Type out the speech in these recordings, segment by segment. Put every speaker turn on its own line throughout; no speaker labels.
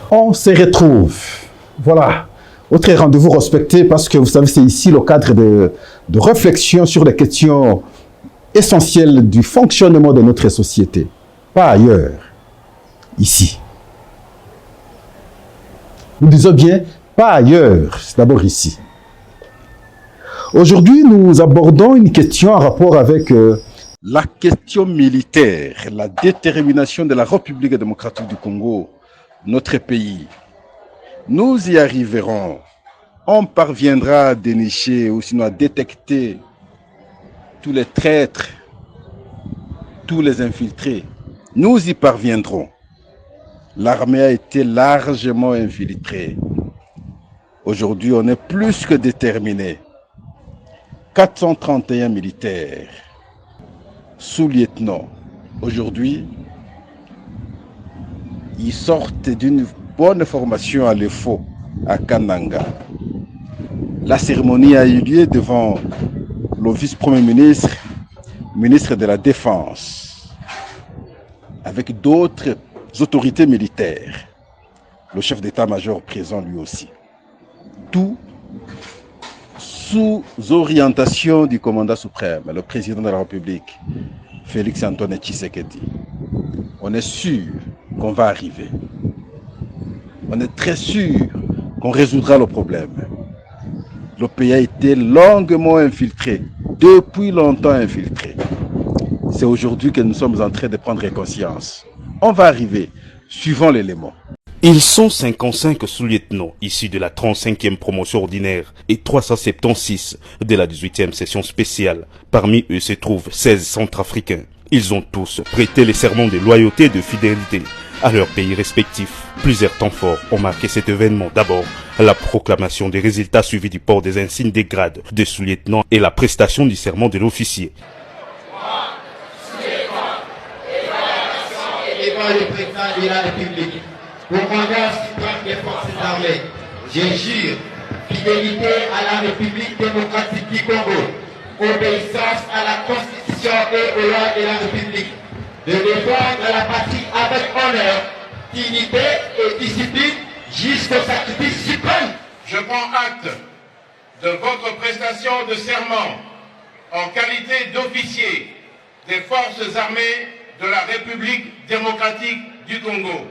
On se retrouve, voilà, autre rendez-vous respecté parce que vous savez, c'est ici le cadre de réflexion sur les questions essentielles du fonctionnement de notre société. Pas ailleurs, ici. Nous disons bien, pas ailleurs, c'est d'abord ici. Aujourd'hui, nous abordons une question en rapport avec la question militaire, la détermination de la République démocratique du Congo, notre pays. Nous y arriverons. On parviendra à dénicher ou sinon à détecter tous les traîtres, tous les infiltrés. Nous y parviendrons. L'armée a été largement infiltrée. Aujourd'hui, on est plus que déterminé. 431 militaires, sous-lieutenants. Aujourd'hui, ils sortent d'une bonne formation à l'EFO, à Kananga. La cérémonie a eu lieu devant le vice-premier ministre, ministre de la Défense, avec d'autres autorités militaires. Le chef d'état-major présent lui aussi. Tout sous orientation du commandant suprême, le président de la République, Félix Antoine Tshisekedi. On est sûr qu'on va arriver. On est très sûr qu'on résoudra le problème. Le pays a été longuement infiltré, depuis longtemps infiltré. C'est aujourd'hui que nous sommes en train de prendre conscience. On va arriver, suivant l'élément.
Ils sont 55 sous-lieutenants issus de la 35e promotion ordinaire et 376 de la 18e session spéciale. Parmi eux se trouvent 16 centrafricains. Ils ont tous prêté les serments de loyauté et de fidélité à leur pays respectif. Plusieurs temps forts ont marqué cet événement. D'abord, la proclamation des résultats suivis du port des insignes des grades de sous-lieutenant et la prestation du serment de l'officier.
Le président de la République, commandant suprême des forces armées, je jure fidélité à la République démocratique du Congo, obéissance à la Constitution et aux lois de la République, de défendre la patrie avec honneur, dignité et discipline jusqu'au sacrifice suprême.
Je prends acte de votre prestation de serment en qualité d'officier des forces armées de la République démocratique du Congo.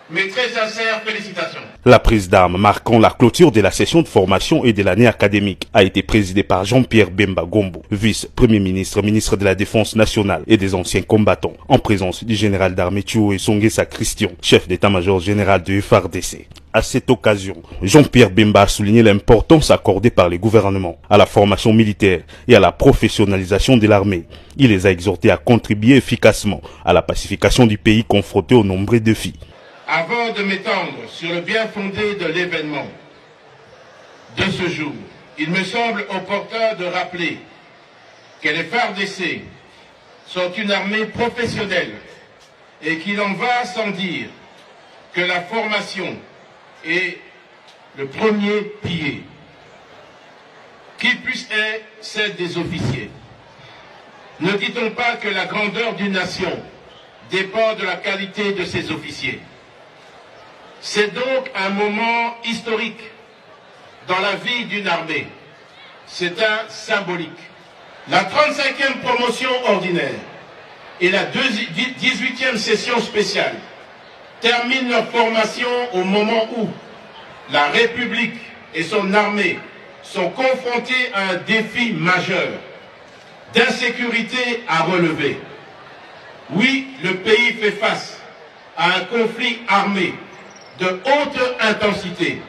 Mes très sincères félicitations.
La prise d'armes marquant la clôture de la session de formation et de l'année académique a été présidée par Jean-Pierre Bemba Gombo, vice-premier ministre, ministre de la Défense nationale et des anciens combattants, en présence du général d'armée Thioué Songesa Christian, chef d'état-major général de FARDC. À cette occasion, Jean-Pierre Bemba a souligné l'importance accordée par les gouvernements à la formation militaire et à la professionnalisation de l'armée. Il les a exhortés à contribuer efficacement à la pacification du pays confronté aux nombreux défis.
Avant de m'étendre sur le bien fondé de l'événement de ce jour, il me semble opportun de rappeler que les FARDC sont une armée professionnelle et qu'il en va sans dire que la formation est le premier pilier, qui puisse être celle des officiers. Ne dit-on pas que la grandeur d'une nation dépend de la qualité de ses officiers? C'est donc un moment historique dans la vie d'une armée. C'est un symbolique. La 35e promotion ordinaire et la 18e session spéciale terminent leur formation au moment où la République et son armée sont confrontés à un défi majeur d'insécurité à relever. Oui, le pays fait face à un conflit armé de haute intensité.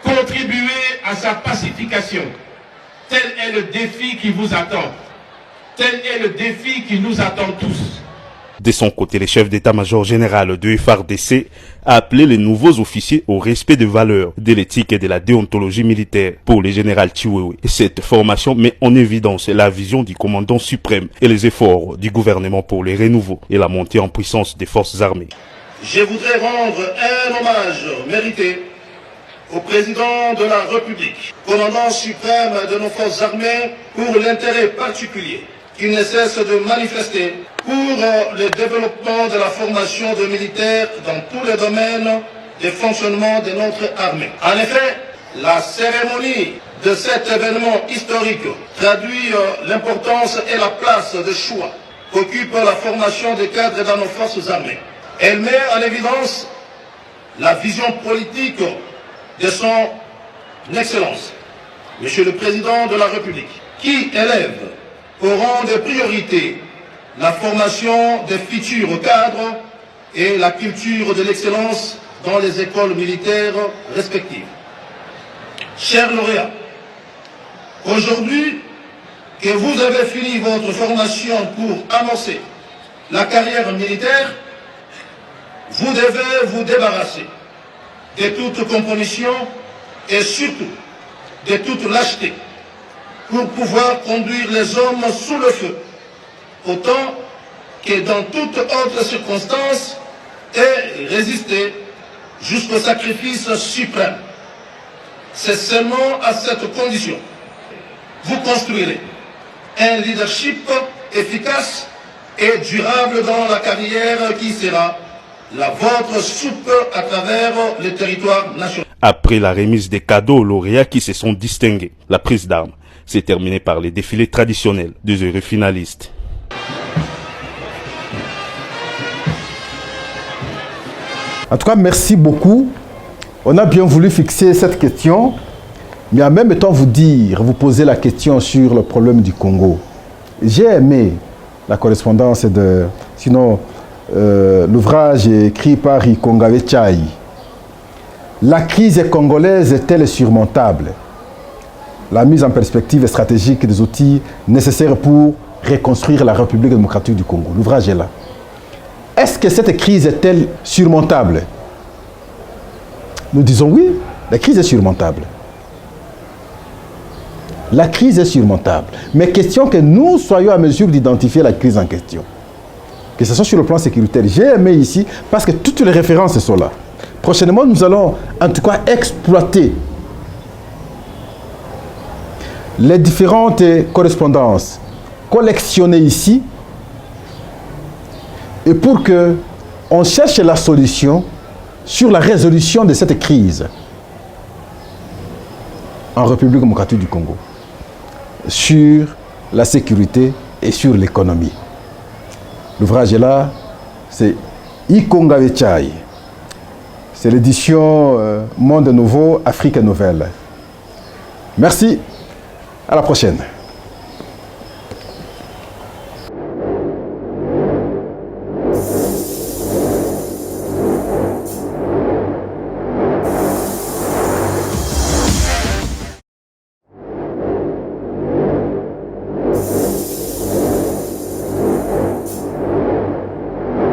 Contribuer à sa pacification, tel est le défi qui vous attend. Tel est le défi qui nous attend tous.
De son côté, le chef d'état-major général de FARDC a appelé les nouveaux officiers au respect des valeurs, de l'éthique et de la déontologie militaire. Pour le général Thioué, cette formation met en évidence la vision du commandant suprême et les efforts du gouvernement pour les renouveaux et la montée en puissance des forces armées.
Je voudrais rendre un hommage mérité au président de la République, commandant suprême de nos forces armées, pour l'intérêt particulier qu'il ne cesse de manifester pour le développement de la formation de militaires dans tous les domaines du fonctionnement de notre armée. En effet, la cérémonie de cet événement historique traduit l'importance et la place de choix qu'occupe la formation des cadres dans nos forces armées. Elle met en évidence la vision politique de son Excellence, Monsieur le Président de la République, qui élève au rang de priorité la formation des futurs cadres et la culture de l'excellence dans les écoles militaires respectives. Chers lauréats, aujourd'hui que vous avez fini votre formation pour amorcer la carrière militaire, vous devez vous débarrasser de toute compromission et surtout de toute lâcheté pour pouvoir conduire les hommes sous le feu, autant que dans toute autre circonstance, et résister jusqu'au sacrifice suprême. C'est seulement à cette condition vous construirez un leadership efficace et durable dans la carrière qui sera la vôtre soupe à travers le territoire national.
Après la remise des cadeaux aux lauréats qui se sont distingués, la prise d'armes s'est terminée par les défilés traditionnels des heureux finalistes.
En tout cas, merci beaucoup. On a bien voulu fixer cette question, mais en même temps vous poser la question sur le problème du Congo. J'ai aimé la correspondance de, l'ouvrage écrit par Ikongawe Chai. La crise congolaise est-elle surmontable? La mise en perspective stratégique des outils nécessaires pour reconstruire la République démocratique du Congo. L'ouvrage est là. Est-ce que cette crise est-elle surmontable? Nous disons oui, la crise est surmontable. La crise est surmontable. Mais question que nous soyons à mesure d'identifier la crise en question. Que ce soit sur le plan sécuritaire. J'ai aimé ici parce que toutes les références sont là. Prochainement, nous allons en tout cas exploiter les différentes correspondances collectionnées ici et pour que on cherche la solution sur la résolution de cette crise en République démocratique du Congo, sur la sécurité et sur l'économie. L'ouvrage est là, c'est Ikongawe Chai. C'est l'édition Monde Nouveau, Afrique Nouvelle. Merci, à la prochaine.